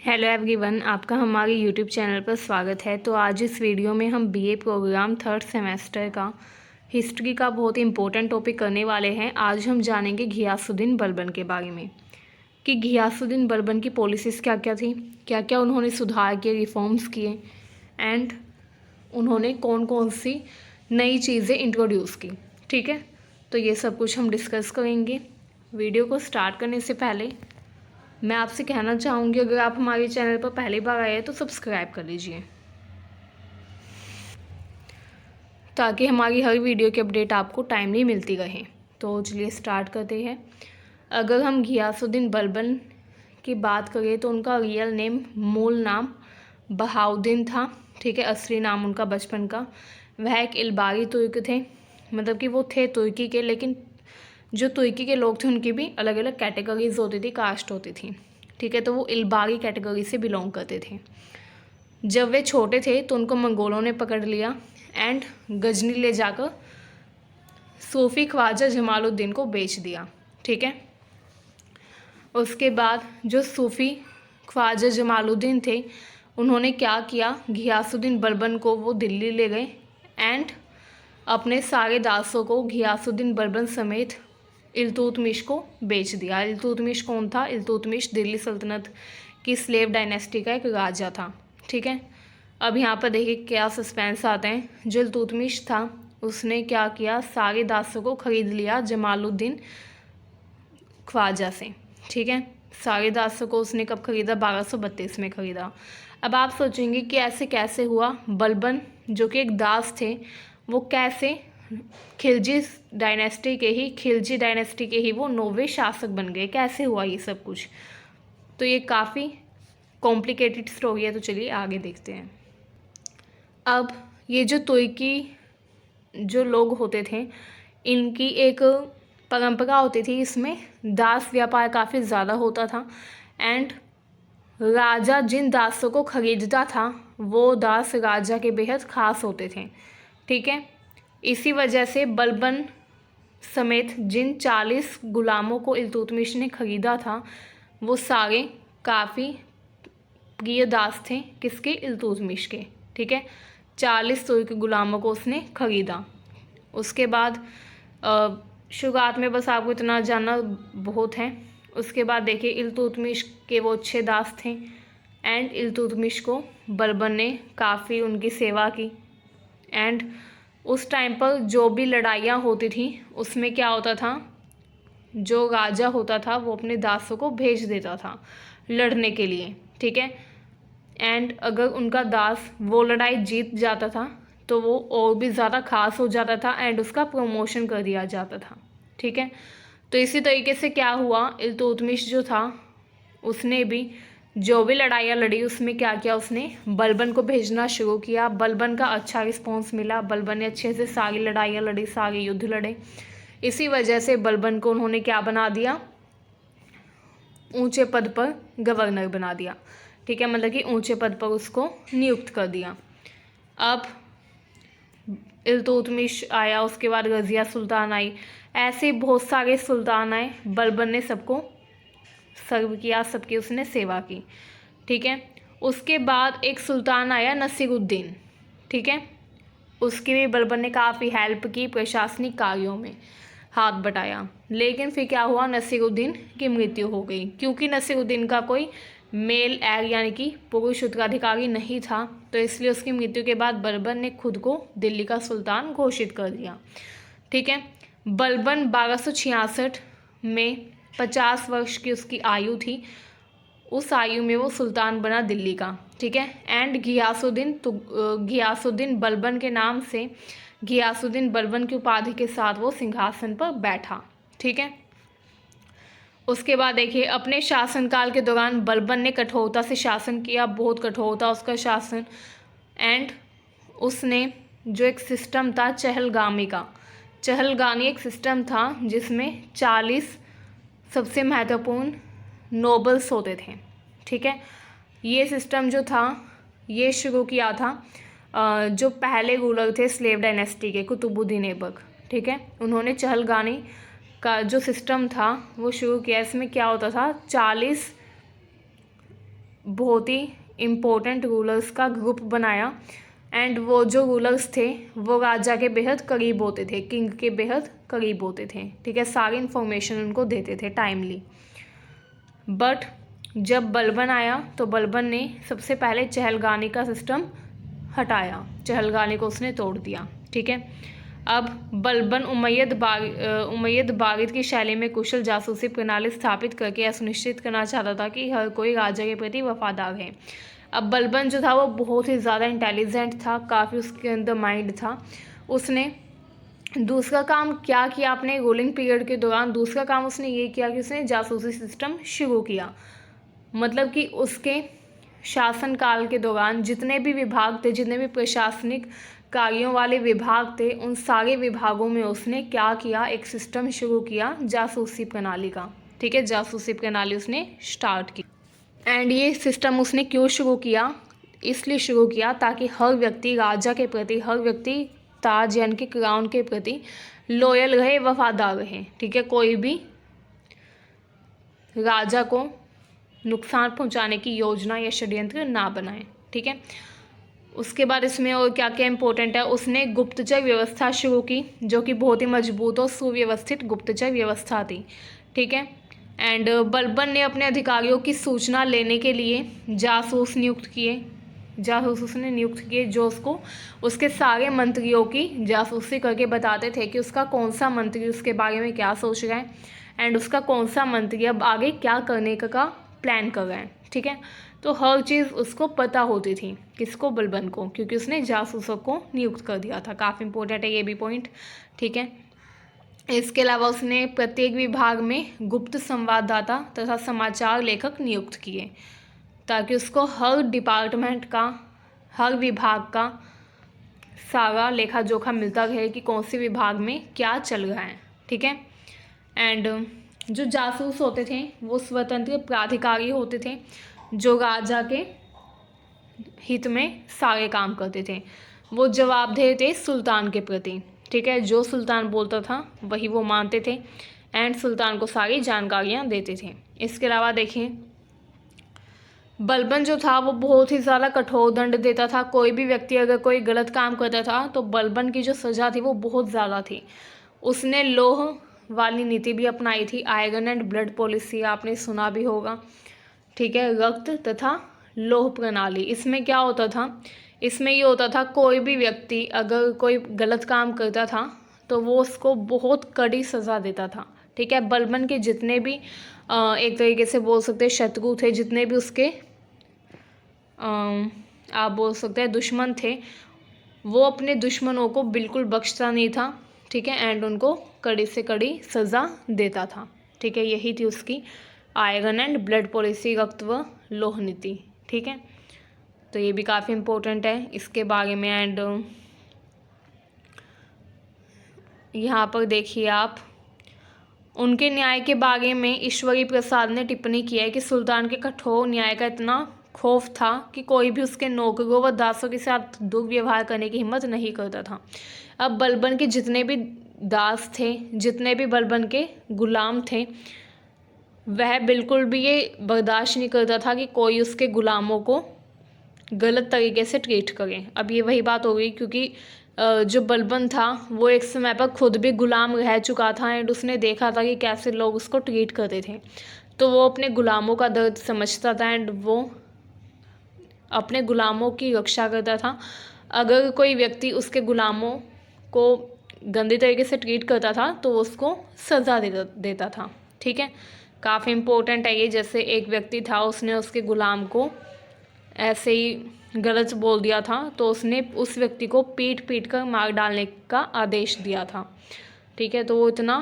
Hello everyone, आपका हमारे YouTube channel पर स्वागत है। तो आज इस वीडियो में हम बीए प्रोग्राम थर्ड सेमेस्टर का हिस्ट्री का बहुत इंपॉर्टेंट टॉपिक करने वाले हैं। आज हम जानेंगे घियासुद्दीन बलबन के बारे में कि घियासुद्दीन बलबन की पॉलिसीज़ क्या क्या थी, क्या क्या उन्होंने सुधार किए, रिफॉर्म्स किए एंड उन्होंने कौन कौन सी नई चीज़ें इंट्रोड्यूस की। ठीक है, तो ये सब कुछ हम डिस्कस करेंगे। वीडियो को स्टार्ट करने से पहले मैं आपसे कहना चाहूँगी, अगर आप हमारे चैनल पर पहली बार आए हैं तो सब्सक्राइब कर लीजिए ताकि हमारी हर वीडियो की अपडेट आपको टाइमली मिलती रहे। तो चलिए स्टार्ट करते हैं। अगर हम घियासुद्दीन बलबन की बात करें तो उनका रियल नेम, मूल नाम बहाउद्दीन था। ठीक है, असली नाम उनका बचपन का। वह एक इलबारी तुर्क थे, मतलब कि वो थे तुर्की के, लेकिन जो तुर्की के लोग थे उनकी भी अलग अलग कैटेगरीज होती थी, कास्ट होती थी। ठीक है, तो वो इलबारी कैटेगरी से बिलोंग करते थे। जब वे छोटे थे तो उनको मंगोलों ने पकड़ लिया एंड गजनी ले जाकर सूफी ख्वाजा जमालुद्दीन को बेच दिया। ठीक है, उसके बाद जो सूफी ख्वाजा जमालुद्दीन थे उन्होंने क्या किया, घियासुद्दीन बलबन को वो दिल्ली ले गए एंड अपने सारे दासों को घियासुद्दीन बलबन समेत इल्तुतमिश को बेच दिया। इल्तुतमिश कौन था? इल्तुतमिश दिल्ली सल्तनत की स्लेव डायनेस्टी का एक राजा था। ठीक है, अब यहाँ पर देखिए क्या सस्पेंस आते हैं। जो इल्तुतमिश था उसने क्या किया, सारे दासों को खरीद लिया जमालुद्दीन ख्वाजा से। ठीक है, सारे दासों को उसने कब खरीदा? 1232 में खरीदा। अब आप सोचेंगे कि ऐसे कैसे हुआ? बलबन जो कि एक दास थे वो कैसे खिलजी डायनेस्टी के ही वो 9वें शासक बन गए? कैसे हुआ ये सब कुछ? तो ये काफ़ी कॉम्प्लिकेटेड स्टोरी है, तो चलिए आगे देखते हैं। अब ये जो तुर्की जो लोग होते थे इनकी एक परंपरा होती थी, इसमें दास व्यापार काफ़ी ज़्यादा होता था एंड राजा जिन दासों को खरीदता था वो दास राजा के बेहद ख़ास होते थे। ठीक है, इसी वजह से बलबन समेत जिन 40 गुलामों को इल्तुतमिश ने खरीदा था वो सारे काफ़ी प्रिय दास थे। किसके? इल्तुतमिश के। ठीक है, 40 तुर्क गुलामों को उसने खरीदा। उसके बाद शुरुआत में बस आपको इतना जानना बहुत है। उसके बाद देखिए इल्तुतमिश के वो अच्छे दास थे एंड इल्तुतमिश को बलबन ने काफ़ी उनकी सेवा की एंड उस टाइम पर जो भी लड़ाइयाँ होती थी उसमें क्या होता था, जो राजा होता था वो अपने दासों को भेज देता था लड़ने के लिए। ठीक है, एंड अगर उनका दास वो लड़ाई जीत जाता था तो वो और भी ज़्यादा खास हो जाता था एंड उसका प्रमोशन कर दिया जाता था। ठीक है, तो इसी तरीके से क्या हुआ, इल्तुतमिश जो था उसने भी जो भी लड़ाइयाँ लड़ी उसमें क्या किया, उसने बलबन को भेजना शुरू किया। बलबन का अच्छा रिस्पॉन्स मिला, बलबन ने अच्छे से सारी लड़ाइयाँ लड़ी, सारे युद्ध लड़े। इसी वजह से बलबन को उन्होंने क्या बना दिया, ऊंचे पद पर गवर्नर बना दिया। ठीक है, मतलब कि ऊंचे पद पर उसको नियुक्त कर दिया। अब इल्तुतमिश आया, उसके बाद रज़िया सुल्तान आई, ऐसे बहुत सारे सुल्तान आए। बलबन ने सबको सर्व किया, सबकी उसने सेवा की। ठीक है, उसके बाद एक सुल्तान आया नसीरुद्दीन। ठीक है, उसकी भी बलबन ने काफ़ी हेल्प की, प्रशासनिक कार्यों में हाथ बटाया। लेकिन फिर क्या हुआ, नसीरुद्दीन की मृत्यु हो गई क्योंकि नसीरुद्दीन का कोई मेल एयर यानी कि पुरुष उत्तराधिकारी नहीं था। तो इसलिए उसकी मृत्यु के बाद बलबन ने खुद को दिल्ली का सुल्तान घोषित कर दिया। ठीक है, बलबन 1266 में 50 वर्ष की उसकी आयु थी। उस आयु में वो सुल्तान बना दिल्ली का। ठीक है, एंड घियासुद्दीन बलबन के नाम से घियासुद्दीन बलबन की उपाधि के साथ वो सिंहासन पर बैठा। ठीक है, उसके बाद देखिए अपने शासनकाल के दौरान बलबन ने कठोरता से शासन किया, बहुत कठोर था उसका शासन एंड उसने जो एक सिस्टम था चहलगामी का, चहलगामी एक सिस्टम था जिसमें 40 सबसे महत्वपूर्ण नोबल्स होते थे। ठीक है, ये सिस्टम जो था ये शुरू किया था जो पहले रूलर थे स्लेव डायनेस्टी के, कुतुबुद्दीन ऐबक। ठीक है, उन्होंने चहलगामी का जो सिस्टम था वो शुरू किया। इसमें क्या होता था, 40 बहुत ही इम्पोर्टेंट रूलर्स का ग्रुप बनाया एंड वो जो रूलर्स थे वो राजा के बेहद करीब होते थे, किंग के बेहद करीब होते थे, ठीक है। सारी इन्फॉर्मेशन उनको देते थे टाइमली। बट जब बलबन आया तो बलबन ने सबसे पहले चहलगानी का सिस्टम हटाया, चहलगानी को उसने तोड़ दिया, ठीक है। अब बलबन उमैयद बागिद की शैली में कुशल जासूसी प्रणाली स्थापित करके यह सुनिश्चित करना चाहता था कि हर कोई राजा के प्रति वफादार है। अब बलबन जो था वो बहुत ही ज़्यादा इंटेलिजेंट था, काफ़ी उसके अंदर माइंड था। उसने दूसरा काम क्या किया अपने रूलिंग पीरियड के दौरान, दूसरा काम उसने ये किया कि उसने जासूसी सिस्टम शुरू किया। मतलब कि उसके शासनकाल के दौरान जितने भी विभाग थे, जितने भी प्रशासनिक कार्यों वाले विभाग थे, उन सारे विभागों में उसने क्या किया, एक सिस्टम शुरू किया जासूसी प्रणाली का, ठीक है। जासूसी प्रणाली उसने स्टार्ट की। एंड ये सिस्टम उसने क्यों शुरू किया, इसलिए शुरू किया ताकि हर व्यक्ति राजा के प्रति, हर व्यक्ति ताज यानी कि क्राउन के प्रति लॉयल रहे, वफादार रहे, ठीक है। कोई भी राजा को नुकसान पहुंचाने की योजना या षड्यंत्र ना बनाए, ठीक है। उसके बाद इसमें और क्या क्या इम्पोर्टेंट है, उसने गुप्तचर व्यवस्था शुरू की जो कि बहुत ही मजबूत और सुव्यवस्थित गुप्तचर व्यवस्था थी, ठीक है। एंड बलबन ने अपने अधिकारियों की सूचना लेने के लिए जासूस नियुक्त किए, जासूस उसने नियुक्त किए जो उसको उसके सारे मंत्रियों की जासूसी करके बताते थे कि उसका कौन सा मंत्री उसके बारे में क्या सोच रहा है एंड उसका कौन सा मंत्री अब आगे क्या करने का प्लान कर रहा है, ठीक है। तो हर चीज़ उसको पता होती थी, किसको, बलबन को, क्योंकि उसने जासूसों को नियुक्त कर दिया था। काफ़ी इंपॉर्टेंट है ये भी पॉइंट, ठीक है। इसके अलावा उसने प्रत्येक विभाग में गुप्त संवाददाता तथा समाचार लेखक नियुक्त किए ताकि उसको हर डिपार्टमेंट का, हर विभाग का सारा लेखा जोखा मिलता रहे कि कौन से विभाग में क्या चल रहा है, ठीक है। एंड जो जासूस होते थे वो स्वतंत्र प्राधिकारी होते थे जो राजा के हित में सारे काम करते थे। वो जवाबदेह थे सुल्तान के प्रति, ठीक है। जो सुल्तान बोलता था वही वो मानते थे एंड सुल्तान को सारी जानकारियाँ देते थे। इसके अलावा देखिए बलबन जो था वो बहुत ही ज़्यादा कठोर दंड देता था। कोई भी व्यक्ति अगर कोई गलत काम करता था तो बलबन की जो सज़ा थी वो बहुत ज़्यादा थी। उसने लोह वाली नीति भी अपनाई थी, आयरन एंड ब्लड पॉलिसी, आपने सुना भी होगा, ठीक है। रक्त तथा लोह प्रणाली, इसमें क्या होता था, इसमें ये होता था कोई भी व्यक्ति अगर कोई गलत काम करता था तो वो उसको बहुत कड़ी सज़ा देता था, ठीक है। बलबन के जितने भी एक तरीके से बोल सकते हैं शत्रु थे, जितने भी उसके आप बोल सकते हैं दुश्मन थे, वो अपने दुश्मनों को बिल्कुल बख्शता नहीं था, ठीक है। एंड उनको कड़ी से कड़ी सज़ा देता था, ठीक है। यही थी उसकी आयरन एंड ब्लड पॉलिसी, रक्त व लोह नीति, ठीक है। तो ये भी काफ़ी इम्पोर्टेंट है इसके बारे में। एंड यहाँ पर देखिए आप, उनके न्याय के बारे में ईश्वरी प्रसाद ने टिप्पणी किया है कि सुल्तान के कठोर न्याय का इतना खौफ था कि कोई भी उसके नौकरों व दासों के साथ दुर्व्यवहार करने की हिम्मत नहीं करता था। अब बलबन के जितने भी दास थे, जितने भी बलबन के गुलाम थे, वह बिल्कुल भी ये बर्दाश्त नहीं करता था कि कोई उसके गुलामों को गलत तरीके से ट्रीट करे। अब ये वही बात हो गई क्योंकि जो बलबन था वो एक समय पर खुद भी गुलाम रह चुका था एंड उसने देखा था कि कैसे लोग उसको ट्रीट करते थे, तो वो अपने गुलामों का दर्द समझता था एंड वो अपने गुलामों की रक्षा करता था। अगर कोई व्यक्ति उसके गुलामों को गंदे तरीके से ट्रीट करता था तो उसको सज़ा देता था, ठीक है। काफ़ी इम्पोर्टेंट है ये। जैसे एक व्यक्ति था, उसने उसके गुलाम को ऐसे ही गलत बोल दिया था तो उसने उस व्यक्ति को पीट पीट कर मार डालने का आदेश दिया था, ठीक है। तो वो इतना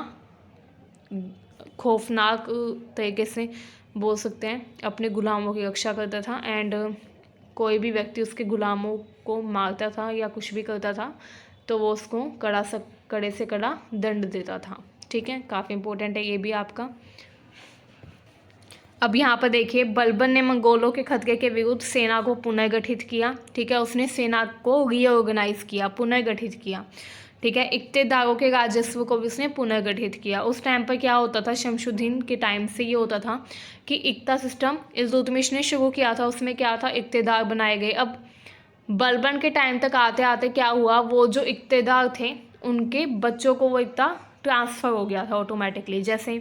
खौफनाक तरीके से बोल सकते हैं अपने गुलामों की रक्षा करता था एंड कोई भी व्यक्ति उसके गुलामों को मारता था या कुछ भी करता था तो वो उसको कड़े से कड़ा दंड देता था, ठीक है। काफ़ी इम्पोर्टेंट है ये भी आपका। अब यहाँ पर देखिए बलबन ने मंगोलों के खतरे के विरुद्ध सेना को पुनर्गठित किया, ठीक है। उसने सेना को रीऑर्गेनाइज किया, पुनर्गठित किया, ठीक है। इक्तेदारों के राजस्व को भी उसने पुनर्गठित किया। उस टाइम पर क्या होता था, शमशुद्दीन के टाइम से ये होता था कि इक्ता सिस्टम इल्तुतमिश ने शुरू किया था, उसमें क्या था, इक्तेदार बनाए गए। अब बलबन के टाइम तक आते आते क्या हुआ, वो जो इक्तेदार थे उनके बच्चों को वो इक्ता ट्रांसफ़र हो गया था ऑटोमेटिकली। जैसे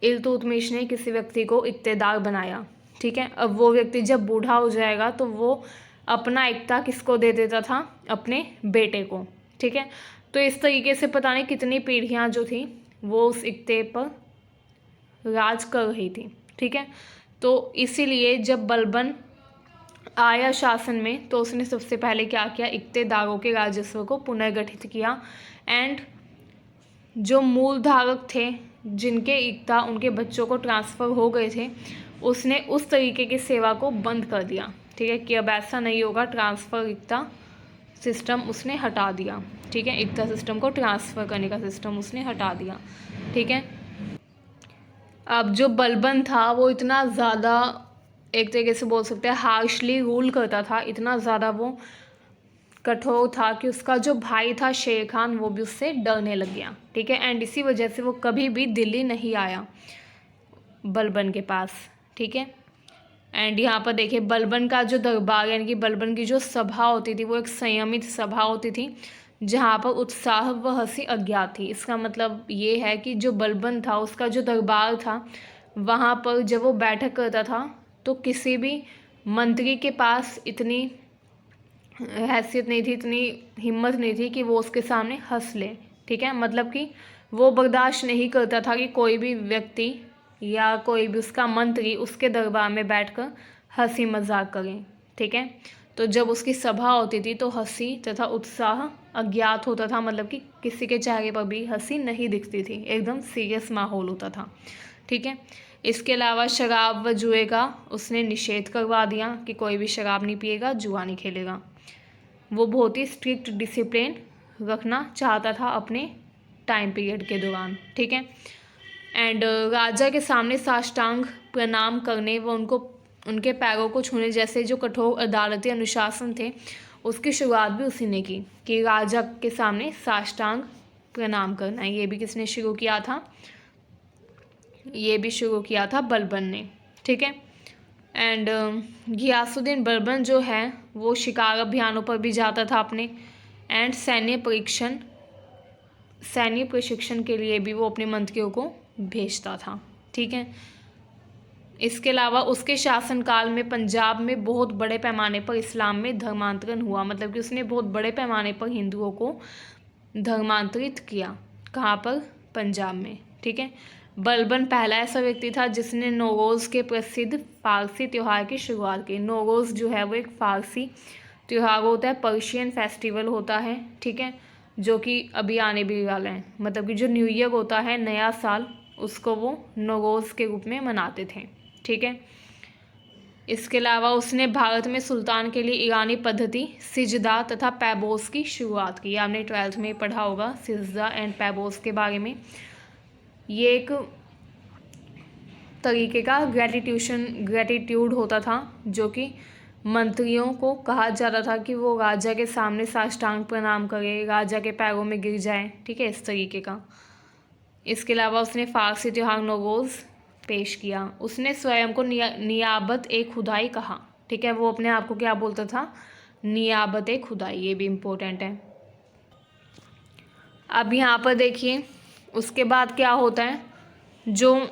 इल्तुतमिश ने किसी व्यक्ति को इक्तेदार बनाया, ठीक है। अब वो व्यक्ति जब बूढ़ा हो जाएगा तो वो अपना इक्ता किसको दे देता था, अपने बेटे को, ठीक है। तो इस तरीके से पता नहीं कितनी पीढ़ियाँ जो थी वो उस इक्ते पर राज कर रही थी, ठीक है। तो इसीलिए जब बलबन आया शासन में तो उसने सबसे पहले क्या किया, इक्तेदारों के राजस्व को पुनर्गठित किया। एंड जो मूल धारक थे जिनके इक्ता उनके बच्चों को ट्रांसफ़र हो गए थे, उसने उस तरीके की सेवा को बंद कर दिया, ठीक है, कि अब ऐसा नहीं होगा। ट्रांसफ़र इक्ता सिस्टम उसने हटा दिया, ठीक है। इक्ता सिस्टम को ट्रांसफ़र करने का सिस्टम उसने हटा दिया, ठीक है। अब जो बलबन था वो इतना ज़्यादा एक तरीके से बोल सकते हैं हार्शली रूल करता था, इतना ज़्यादा वो कठोर था कि उसका जो भाई था शेर खान वो भी उससे डरने लग गया, ठीक है। एंड इसी वजह से वो कभी भी दिल्ली नहीं आया बलबन के पास, ठीक है। एंड यहाँ पर देखिए बलबन का जो दरबार यानी कि बलबन की जो सभा होती थी वो एक संयमित सभा होती थी जहाँ पर उत्साह व हंसी अज्ञात थी। इसका मतलब ये है कि जो बलबन था उसका जो दरबार था वहाँ पर जब वो बैठक करता था तो किसी भी मंत्री के पास इतनी हैसियत नहीं थी, इतनी हिम्मत नहीं थी कि वो उसके सामने हंस ले, ठीक है। मतलब कि वो बर्दाश्त नहीं करता था कि कोई भी व्यक्ति या कोई भी उसका मंत्री उसके दरबार में बैठकर हंसी मजाक करें, ठीक है। तो जब उसकी सभा होती थी तो हंसी तथा उत्साह अज्ञात होता था, मतलब कि किसी के चेहरे पर भी हंसी नहीं दिखती थी, एकदम सीरियस माहौल होता था, ठीक है। इसके अलावा शराब व जुए का उसने निषेध करवा दिया कि कोई भी शराब नहीं पिएगा, जुआ नहीं खेलेगा। वो बहुत ही स्ट्रिक्ट डिसिप्लिन रखना चाहता था अपने टाइम पीरियड के दौरान, ठीक है। एंड राजा के सामने साष्टांग प्रणाम करने व उनके पैरों को छूने जैसे जो कठोर अदालती अनुशासन थे उसकी शुरुआत भी उसी ने की कि राजा के सामने साष्टांग प्रणाम करना। ये भी किसने शुरू किया था, ये भी शुरू किया था बलबन ने, ठीक है। एंड घियासुद्दीन बलबन जो है वो शिकार अभियानों पर भी जाता था अपने। एंड सैन्य प्रशिक्षण के लिए भी वो अपने मंत्रियों को भेजता था, ठीक है। इसके अलावा उसके शासनकाल में पंजाब में बहुत बड़े पैमाने पर इस्लाम में धर्मांतरण हुआ, मतलब कि उसने बहुत बड़े पैमाने पर हिंदुओं को धर्मांतरित किया। कहाँ पर, पंजाब में, ठीक है। बलबन पहला ऐसा व्यक्ति था जिसने नौरोज़ के प्रसिद्ध फारसी त्यौहार की शुरुआत की। नौरोज़ जो है वो एक फ़ारसी त्यौहार होता है, पर्शियन फेस्टिवल होता है, ठीक है, जो कि अभी आने भी वाला है। मतलब कि जो न्यू ईयर होता है, नया साल, उसको वो नौरोज़ के रूप में मनाते थे, ठीक है। इसके अलावा उसने भारत में सुल्तान के लिए ईरानी पद्धति सिजदा तथा पैबोस की शुरुआत की। आपने 12th में पढ़ा होगा सिजदा एंड पैबोस के बारे में। ये एक तरीके का ग्रेटिट्यूड होता था जो कि मंत्रियों को कहा जाता था कि वो राजा के सामने साष्टांग प्रणाम करे, राजा के पैरों में गिर जाए, ठीक है, इस तरीके का। इसके अलावा उसने फ़ारसी त्यौहार नौरोज़ पेश किया। उसने स्वयं को नियाबत ए खुदाई कहा, ठीक है। वो अपने आप को क्या बोलता था, नियाबत ए खुदाई। ये भी इम्पोर्टेंट है। अब यहाँ पर देखिए उसके बाद क्या होता है, जो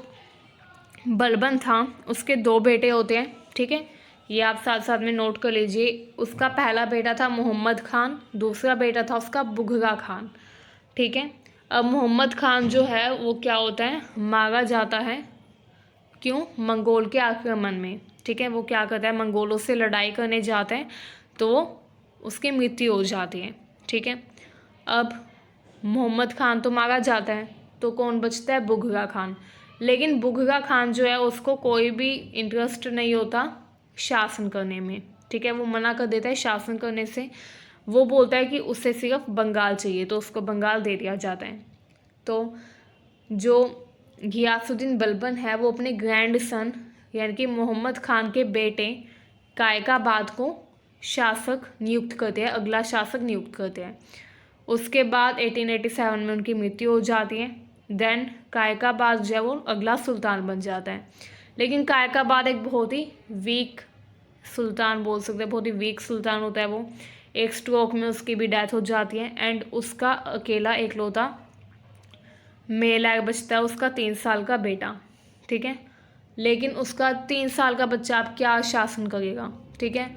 बलबन था उसके 2 बेटे होते हैं, ठीक है। ये आप साथ साथ में नोट कर लीजिए। उसका पहला बेटा था मोहम्मद खान, दूसरा बेटा था उसका बुघरा खान, ठीक है। अब मोहम्मद खान जो है वो क्या होता है, मारा जाता है, क्यों, मंगोल के आक्रमण में, ठीक है। वो क्या करता है, मंगोलों से लड़ाई करने जाता है तो उसकी मृत्यु हो जाती है, ठीक है। अब मोहम्मद खान तो मारा जाता है तो कौन बचता है, बुघरा खान। लेकिन बुघरा खान जो है उसको कोई भी इंटरेस्ट नहीं होता शासन करने में, ठीक है। वो मना कर देता है शासन करने से। वो बोलता है कि उसे सिर्फ बंगाल चाहिए, तो उसको बंगाल दे दिया जाता है। तो जो घियासुद्दीन बलबन है वो अपने ग्रैंड सन यानी कि मोहम्मद खान के बेटे कायकाबाद को शासक नियुक्त करते हैं, अगला शासक नियुक्त करते हैं। उसके बाद 1887 में उनकी मृत्यु हो जाती है। देन कायकाबाद जो है वो अगला सुल्तान बन जाता है। लेकिन कायकाबाद एक बहुत ही वीक सुल्तान बोल सकते हैं, बहुत ही वीक सुल्तान होता है वो। एक स्ट्रोक में उसकी भी डेथ हो जाती है एंड उसका अकेला एकलौता मेल एग बचता है, उसका 3 साल का बेटा। ठीक है, लेकिन उसका 3 साल का बच्चा अब क्या शासन करेगा। ठीक है,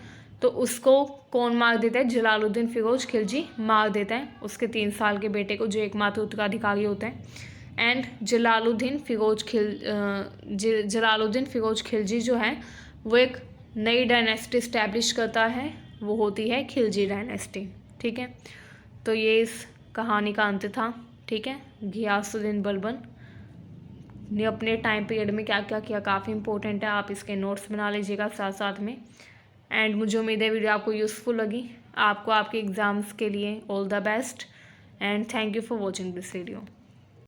तो उसको कौन मार देता है, जलालुद्दीन फिरोज खिलजी मार देता है उसके 3 साल के बेटे को, जो एकमात्र उत्तराधिकारी होते हैं। एंड जलालुद्दीन फिरोज खिलजी जो है वो एक नई डायनेस्टी इस्टेब्लिश करता है, वो होती है खिलजी डायनेस्टी। ठीक है, तो ये इस कहानी का अंत था। ठीक है, घियासुद्दीन बलबन ने अपने टाइम पीरियड में क्या क्या किया काफ़ी इंपॉर्टेंट है, आप इसके नोट्स बना लीजिएगा साथ साथ में। एंड मुझे उम्मीद है वीडियो आपको यूज़फुल लगी। आपको आपके एग्ज़ाम्स के लिए all the best and thank you for watching this video.